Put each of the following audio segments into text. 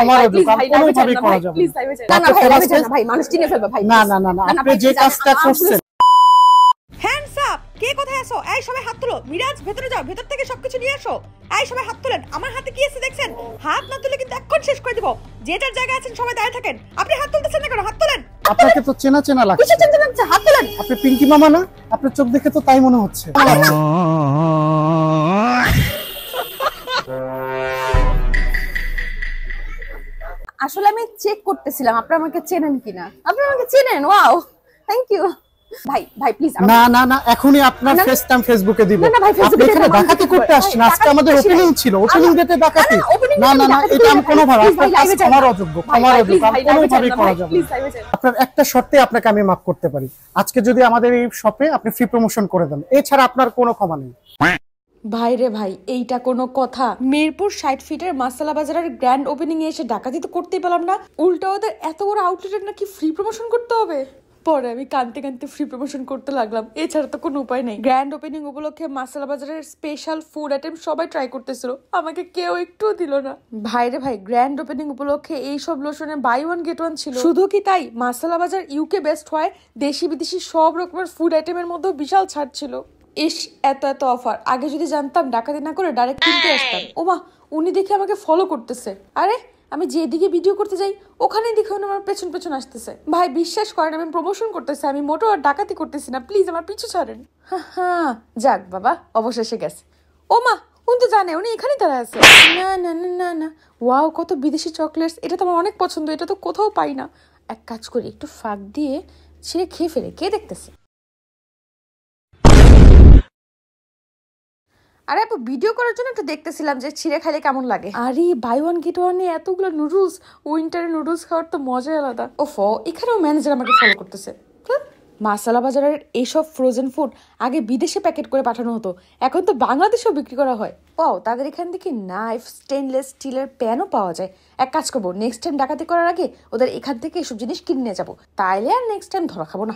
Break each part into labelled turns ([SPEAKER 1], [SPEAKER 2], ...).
[SPEAKER 1] আমার কোনোভাবেই করা যাবে না। না ভাই লাইভে যান না ভাই, মানুষ চিনে ফেলবে ভাই। না না না না, আপনি যে কাজটা করছেন।
[SPEAKER 2] হ্যান্ডস আপ, কে কোথায় আছো? এই সবাই হাত তুলো। মিরাজ ভেতরে যাও, ভেতর থেকে সবকিছু নিয়ে আসো। এই সবাই হাত তুলেন। আমার হাতে কি আছে দেখছেন? হাত না তুলে কিন্তু এক্ষুনি শেষ করে দিব। যে যার জায়গায় আছেন সবাই দাঁড়িয়ে থাকেন। আপনি হাত তুলতেছেন না কেন? হাত তুলেন।
[SPEAKER 1] আপনাকে তো চেনা চেনা লাগছে।
[SPEAKER 2] কিসে চেনা লাগছে? হাত তুলেন।
[SPEAKER 1] আপনি পিঙ্কি মামা না? আপনার চোখ দেখে তো তাই মনে হচ্ছে।
[SPEAKER 2] আসলে আমি চেক করতেছিলাম আপনি আমাকে চেনেন কিনা। আপনি আমাকে চেনেন? Wow, thank you. ভাই ভাই প্লিজ।
[SPEAKER 1] না না না, এখনই আপনার ফেসটাম ফেসবুকে দিব। আপনি এখানে ডাকাতি করতে আসছেন? আজকে আমাদের ওপেনিং ছিল, ওপেনিং ডেতে ডাকাতি। না না না, এটা আমি কোনোভাবে আমার অযোগ্য, আমার অযোগ্য, কোনোভাবেই করা যাবে না। আপনার একটা শর্তে আপনাকে আমি মাফ করতে পারি, আজকে যদি আমাদের এই শপে আপনি ফ্রি প্রমোশন করে দেন, এছাড়া আপনার কোনো ক্ষমা নেই।
[SPEAKER 2] ভাই রে ভাই, এইটা কোনো কথা? মিরপুর 60 ফিটের মাসালা বাজারের গ্র্যান্ড ওপেনিং এ এসে ডাকাতি তো করতেই পেলাম না, উল্টো ওদের এত বড় আউটলেটের নাকি ফ্রি প্রমোশন করতে হবে। পরে আমি কানতে কানতে ফ্রি প্রমোশন করতে লাগলাম, এছাড়া তো কোনো উপায় নেই। গ্র্যান্ড ওপেনিং উপলক্ষে মাসালা বাজারের স্পেশাল ফুড আইটেম সবাই ট্রাই করতেছিল, আমাকে কেউ একটুও দিল না। ভাই রে ভাই, গ্র্যান্ড ওপেনিং উপলক্ষে এই সব লোশনে বাই ওয়ান গেট ওয়ান ছিল। শুধু কি তাই, মাসালা বাজার ইউকে বেস্ট হয়, দেশি বিদেশি সব রকমের ফুড আইটেমের মধ্যেও বিশাল ছাড় ছিল। ইস, এত এত অফার, আগে যদি জানতাম ডাকাতি না করে ডাইরেক্ট কিনতে আসতাম। ওমা, উনি দেখে আমাকে ফলো করতেছে। আরে আমি যেদিকে ভিডিও করতে যাই ওখানেই দেখে উনি আমার পেছন পেছন আসতেছে। ভাই বিশ্বাস করেন, আমি প্রমোশন করতেছি, আমি মোটো আর ডাকাতি করতেছি না, প্লিজ আমার পিছু ছাড়েন। হ্যাঁ যাক বাবা, অবশেষে গেছে। ওমা, উনি তো জানে, উনি এখানেই দাঁড়ায় আছে। না না না না না, ওয়াও কত বিদেশি চকলেটস, এটা তো আমার অনেক পছন্দ, এটা তো কোথাও পাই না। এক কাজ করি, একটু ফাঁক দিয়ে ছিঁড়ে খেয়ে ফেলে, কে দেখতেছে? আরে আপু, ভিডিও করার জন্য একটু দেখতেছিলাম যে ছিঁড়ে খাইলে কেমন লাগে। আরে বাই ওয়ান গেট ওয়ানে এতগুলো নুডলস, উইন্টারে নুডলস খাওয়ার তো মজাই আলাদা। ওফো, এখানেও ম্যানেজার আমাকে ফলো করতেছে। মাসালা বাজারের এইসব ফ্রোজেন ফুড আগে বিদেশে প্যাকেট করে পাঠানো হতো, এখন তো বাংলাদেশেও বিক্রি করা হয়। ওয়াও, তাদের এখান থেকে নাইফ, স্টেনলেস স্টিলের প্যানও পাওয়া যায়। এক কাজ করবো, নেক্সট টাইম ডাকাতি করার আগে ওদের এখান থেকে এসব জিনিস কিনে নিয়ে যাবো, তাইলে আর নেক্সট টাইম ধরা খাবো না।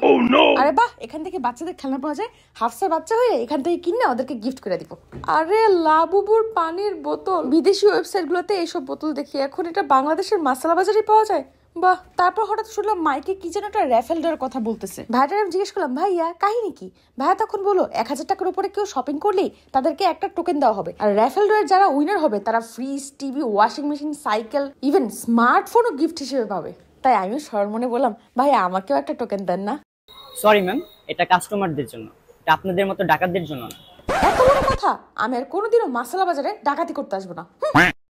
[SPEAKER 2] আরে বাহ, এখান থেকে বাচ্চাদের খেলনা পাওয়া যায়, হাফসার বাচ্চা হয়ে এখান থেকে কিনে ওদেরকে গিফট করে দিব। আরে লাবুবুর পানির বোতল, বিদেশি ওয়েবসাইট গুলোতে এইসব বোতল দেখি, এখন এটা বাংলাদেশের মাসালা বাজারে পাওয়া যায়। বাহ, তারপর হঠাৎ শুনলাম মাইকে কি যেন একটা র্যাফেল ড্রয়ের কথা বলতেছে। ভাইটার আমি জিজ্ঞেস করলাম, ভাইয়া কাহিনী কি? ভাইয়া তখন বলো 1000 টাকার উপরে কেউ শপিং করলেই তাদেরকে একটা টোকেন দেওয়া হবে, আর র্যাফেল ড্রয়ের যারা উইনার হবে তারা fridge, TV, washing machine, cycle, even স্মার্টফোনও গিফট হিসেবে পাবে। তাই আমিও সরমনে বললাম, ভাইয়া আমাকেও একটা টোকেন দেন না।
[SPEAKER 3] সরি ম্যাম, এটা কাস্টমারদের জন্য, এটা আপনাদের মতো ডাকাতদের জন্য না।
[SPEAKER 2] এত বড় কথা, আমি আর কোনোদিনও মাসালা বাজারে ডাকাতি করতে আসবো না।